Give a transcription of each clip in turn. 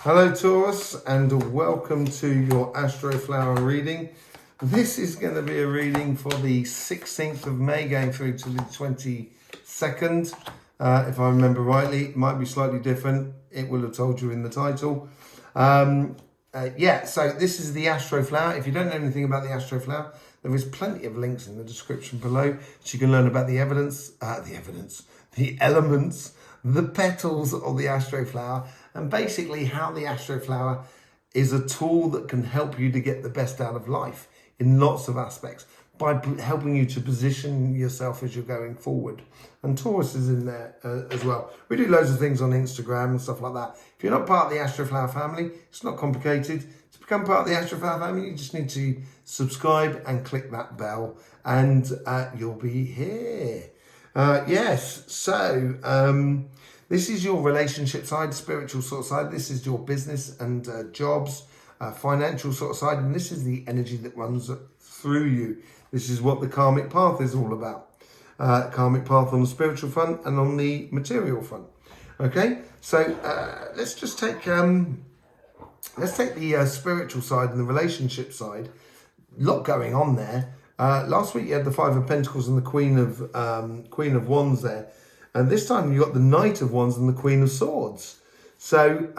Hello Taurus, and welcome to your Astroflower reading. This is going to be a reading for the 16th of May going through to the 22nd. If I remember rightly, it might be slightly different. It will have told you in the title. So this is the Astroflower. If you don't know anything about the Astroflower, there is plenty of links in the description below so you can learn about the elements, the petals of the Astroflower, and basically how the Astroflower is a tool that can help you to get the best out of life in lots of aspects by helping you to position yourself as you're going forward. And Taurus is in there as well. We do loads of things on Instagram and stuff like that. If you're not part of the Astroflower family, it's not complicated. To become part of the Astroflower family, you just need to subscribe and click that bell, and you'll be here. This is your relationship side, spiritual sort of side. This is your business and jobs, financial sort of side. And this is the energy that runs through you. This is what the karmic path is all about. Karmic path on the spiritual front and on the material front. Okay, so let's just take the spiritual side and the relationship side. A lot going on there. Last week you had the Five of Pentacles and the Queen of Wands there. And this time you got the Knight of Wands and the Queen of Swords. So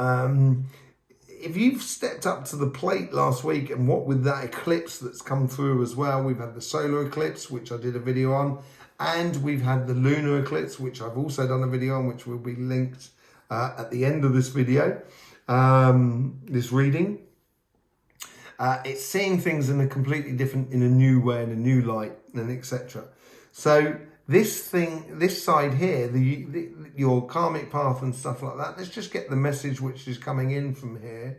if you've stepped up to the plate last week, and what with that eclipse that's come through as well, we've had the solar eclipse, which I did a video on, and we've had the lunar eclipse, which I've also done a video on, which will be linked at the end of this video, this reading. It's seeing things in a completely different, in a new way, in a new light, and etc. So this side here, your karmic path and stuff like that, let's just get the message which is coming in from here.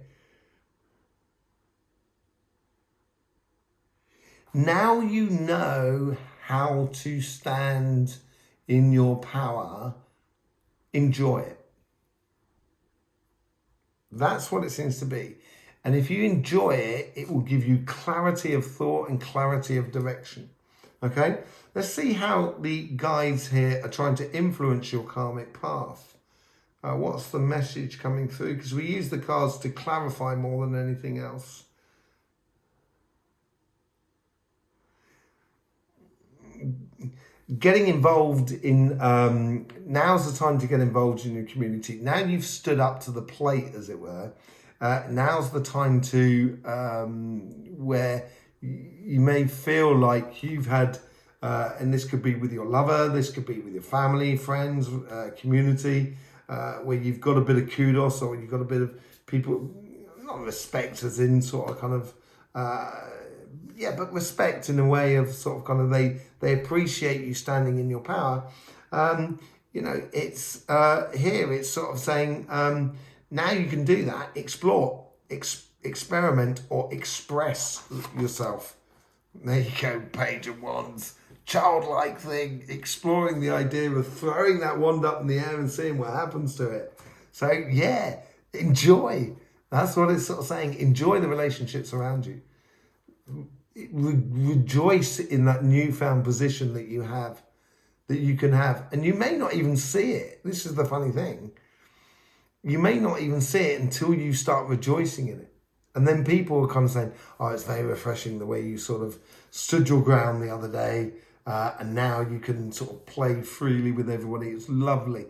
Now you know how to stand in your power. Enjoy it. That's what it seems to be. And if you enjoy it, it will give you clarity of thought and clarity of direction. Okay, let's see how the guides here are trying to influence your karmic path. What's the message coming through? Because we use the cards to clarify more than anything else. Getting involved in, now's the time to get involved in your community. Now you've stood up to the plate, as it were. Now's the time to, where you may feel like you've had, and this could be with your lover, this could be with your family, friends, community, where you've got a bit of kudos, or you've got a bit of people, not respect as in sort of kind of, but respect in a way of sort of kind of they appreciate you standing in your power. It's here, it's sort of saying, now you can do that, explore, experiment, or express yourself. There you go, Page of Wands. Childlike thing, exploring the idea of throwing that wand up in the air and seeing what happens to it. So yeah, enjoy. That's what it's sort of saying. Enjoy the relationships around you. Rejoice in that newfound position that you have, that you can have. And you may not even see it. This is the funny thing. You may not even see it until you start rejoicing in it. And then people are kind of saying, oh, it's very refreshing the way you sort of stood your ground the other day. And now you can sort of play freely with everybody. It's lovely.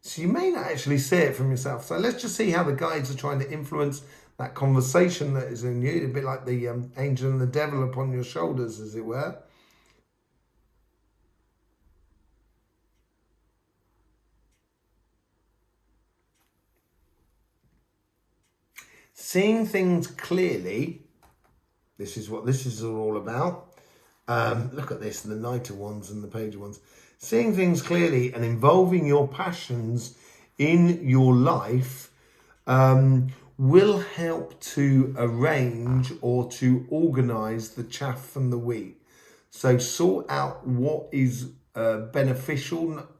So you may not actually see it from yourself. So let's just see how the guides are trying to influence that conversation that is in you. A bit like the angel and the devil upon your shoulders, as it were. Seeing things clearly, this is what this is all about. Look at this, the Knight of Wands and the Page of Wands. Seeing things clearly and involving your passions in your life will help to arrange or to organise the chaff from the wheat. So sort out what is beneficial, not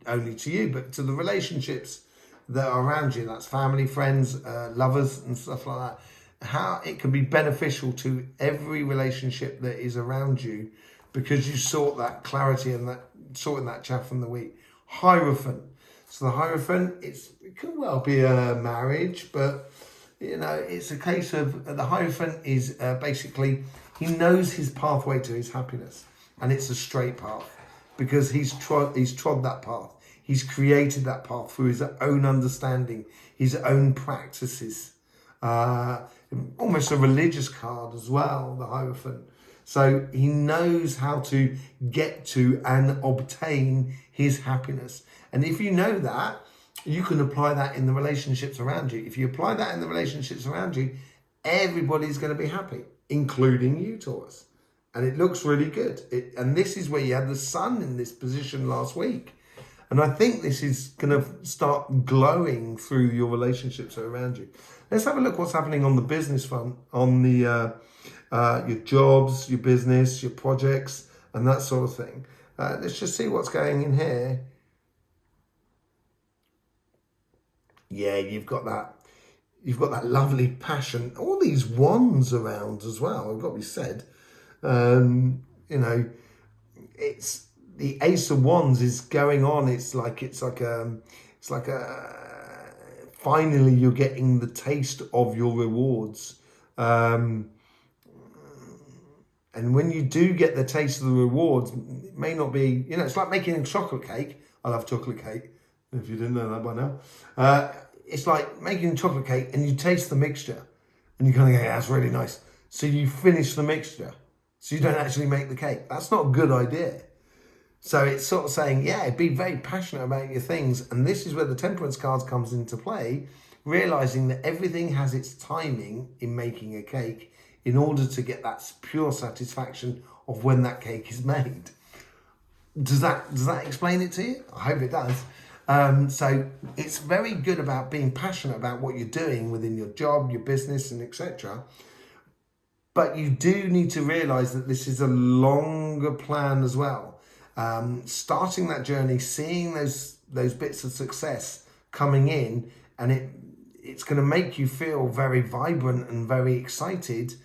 only to you, but to the relationships that are around you. That's family, friends, lovers and stuff like that. How it can be beneficial to every relationship that is around you, because you sort that clarity and that sorting that chaff from the wheat. Hierophant. So the Hierophant, it could well be a marriage, but You know, it's a case of the Hierophant is basically, he knows his pathway to his happiness, and it's a straight path because he's trod that path. He's created that path through his own understanding, his own practices. Almost a religious card as well, the Hierophant. So he knows how to get to and obtain his happiness. And if you know that, you can apply that in the relationships around you. If you apply that in the relationships around you, everybody's going to be happy, including you, Taurus. And it looks really good. And this is where you had the sun in this position last week. And I think this is going to start glowing through your relationships around you. Let's have a look what's happening on the business front, on the your jobs, your business, your projects, and that sort of thing. Let's just see what's going in here. Yeah, you've got that lovely passion. All these wands around as well, I've got to be said. You know, it's the Ace of Wands is going on. It's like a finally you're getting the taste of your rewards. And when you do get the taste of the rewards, it may not be, you know, it's like making a chocolate cake. I love chocolate cake, if you didn't know that by now. It's like making a chocolate cake and you taste the mixture and you kind of go, yeah, that's really nice. So you finish the mixture. So you don't actually make the cake. That's not a good idea. So it's sort of saying, yeah, be very passionate about your things. And this is where the Temperance cards comes into play, realizing that everything has its timing in making a cake in order to get that pure satisfaction of when that cake is made. Does that explain it to you? I hope it does. So it's very good about being passionate about what you're doing within your job, your business, and etc. But you do need to realize that this is a longer plan as well. Starting that journey, seeing those bits of success coming in, and it's going to make you feel very vibrant and very excited.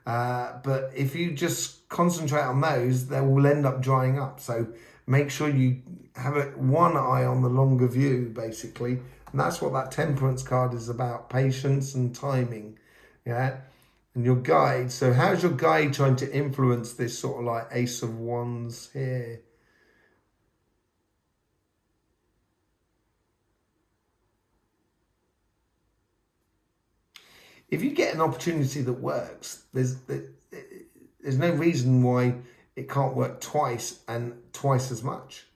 But if you just concentrate on those, they will end up drying up. So make sure you have one eye on the longer view, basically. And that's what that Temperance card is about, patience and timing. Yeah. And your guide. So how's your guide trying to influence this sort of like Ace of Wands here? If you get an opportunity that works, there's no reason why it can't work twice and twice as much.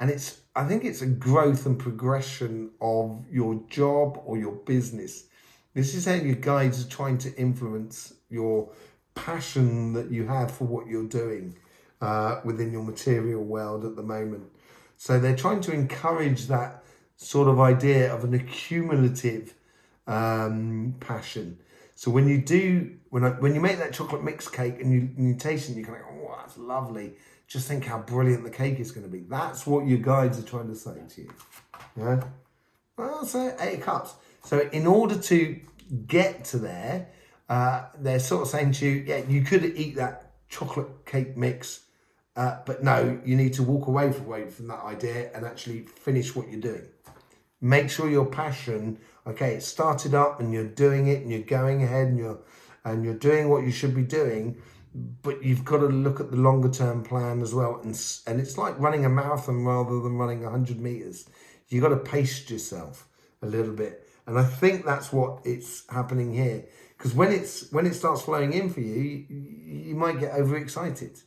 And I think it's a growth and progression of your job or your business. This is how your guides are trying to influence your passion that you have for what you're doing within your material world at the moment. So they're trying to encourage that sort of idea of an accumulative passion. So when you make that chocolate mix cake and you taste it, you kind of go, oh, that's lovely. Just think how brilliant the cake is going to be. That's what your guides are trying to say to you. Yeah. Well, so 8 of Cups. So in order to get to there, they're sort of saying to you, yeah, you could eat that chocolate cake mix, but no, you need to walk away from that idea and actually finish what you're doing. Make sure your passion, okay, it started up and you're doing it and you're going ahead and you're doing what you should be doing, but you've got to look at the longer term plan as well. And it's like running a marathon rather than running 100 meters. You've got to pace yourself a little bit. And I think that's what it's happening here. Because when it starts flowing in for you, you might get overexcited.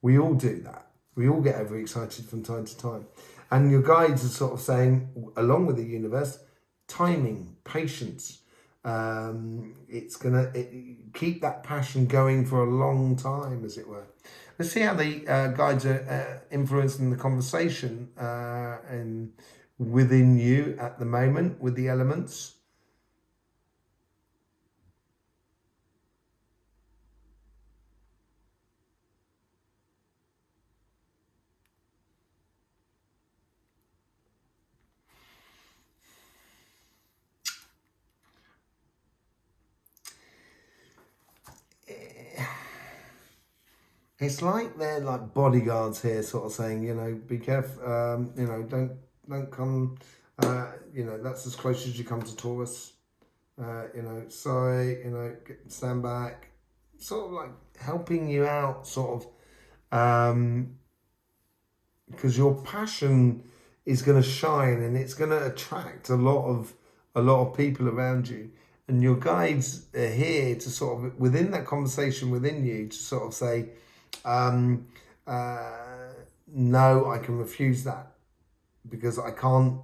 We all do that. We all get overexcited from time to time. And your guides are sort of saying, along with the universe, timing, patience. It's going to keep that passion going for a long time, as it were. Let's see how the guides are influencing the conversation and within you at the moment with the elements. It's like they're like bodyguards here, sort of saying, you know, be careful, you know, don't come, you know, that's as close as you come to Taurus. sorry, stand back, sort of like helping you out, sort of, because your passion is going to shine and it's going to attract a lot of people around you, and your guides are here to sort of, within that conversation within you, to sort of say, no, I can refuse that because I can't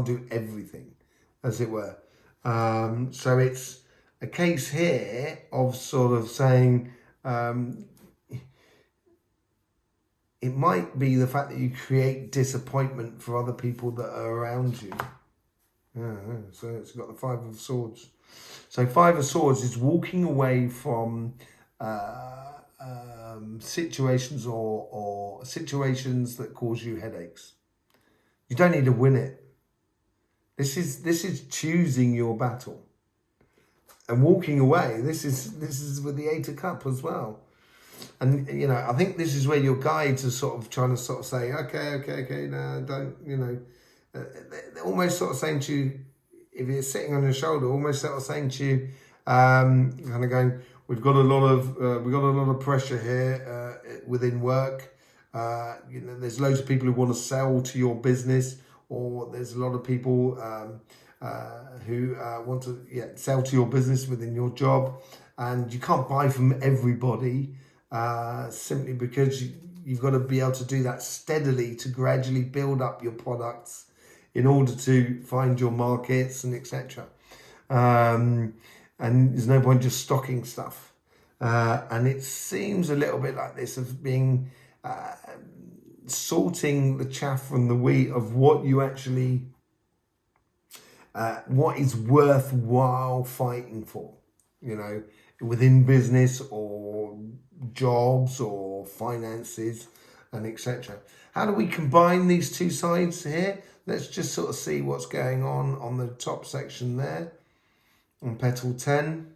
do everything, as it were. So it's a case here of sort of saying, it might be the fact that you create disappointment for other people that are around you. So it's got the Five of Swords. So Five of Swords is walking away from situations or situations that cause you headaches. You don't need to win it. This is choosing your battle and walking away. This is with the Eight of Cups as well. And I think this is where your guides are sort of trying to sort of say, okay, no, don't, they're almost sort of saying to you, if you're sitting on your shoulder, almost sort of saying to you, kind of going, we've got a lot of pressure here within work. There's loads of people who want to sell to your business, or there's a lot of people who want to sell to your business within your job, and you can't buy from everybody simply because you've got to be able to do that steadily to gradually build up your products in order to find your markets and etc. And there's no point just stocking stuff. And it seems a little bit like this of being sorting the chaff from the wheat of what you actually, what is worthwhile fighting for, within business or jobs or finances and etc. How do we combine these two sides here? Let's just sort of see what's going on the top section there on petal 10.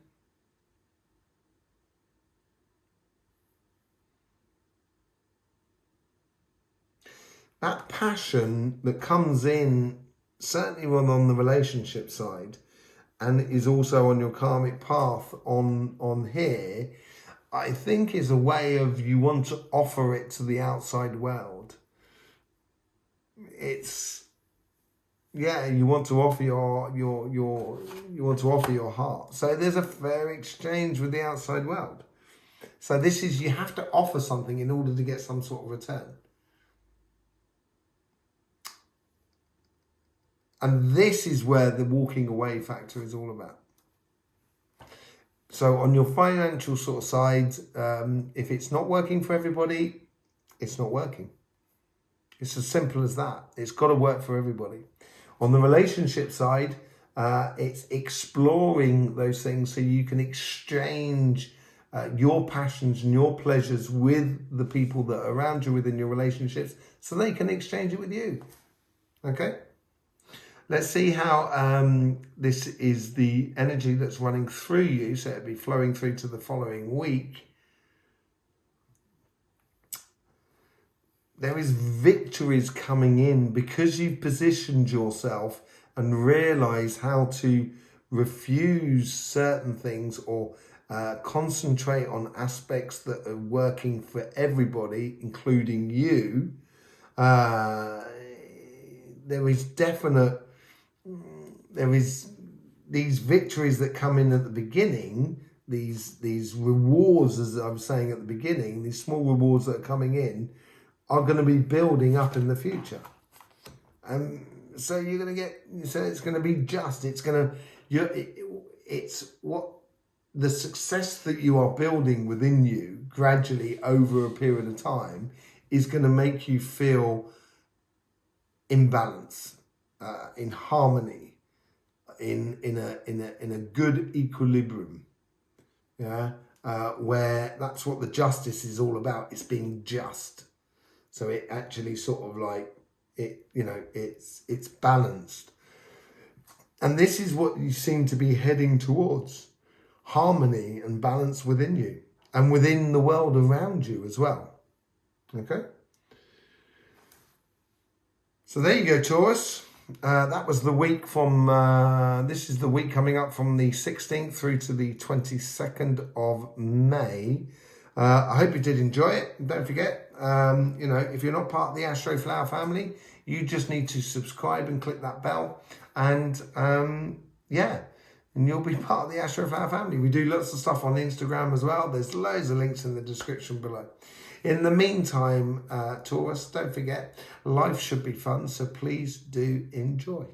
That passion that comes in, certainly on the relationship side, and is also on your karmic path on here, I think is a way of, you want to offer it to the outside world. It's, you want to offer you want to offer your heart. So there's a fair exchange with the outside world. So this is, you have to offer something in order to get some sort of return. And this is where the walking away factor is all about. So on your financial sort of side, if it's not working for everybody, it's not working. It's as simple as that. It's got to work for everybody. On the relationship side, it's exploring those things so you can exchange your passions and your pleasures with the people that are around you within your relationships, so they can exchange it with you. Okay? Let's see how this is the energy that's running through you. So it'll be flowing through to the following week. There is victories coming in because you've positioned yourself and realize how to refuse certain things or concentrate on aspects that are working for everybody, including you. There is these victories that come in at the beginning, these rewards, as I was saying at the beginning, these small rewards that are coming in are going to be building up in the future. And so you're going to get, so it's going to be just, it's what the success that you are building within you gradually over a period of time is going to make you feel in balance, in harmony, in a good equilibrium, where that's what the justice is all about. It's being just. So it actually sort of like it's balanced, and this is what you seem to be heading towards: harmony and balance within you and within the world around you as well. Okay. So there you go, Taurus. That was the week from, this is the week coming up from the 16th through to the 22nd of May. I hope you did enjoy it. Don't forget, you know, if you're not part of the Astroflower family, you just need to subscribe and click that bell. And yeah, and you'll be part of the Astroflower family. We do lots of stuff on Instagram as well. There's loads of links in the description below. In the meantime, Taurus, don't forget, life should be fun, so please do enjoy.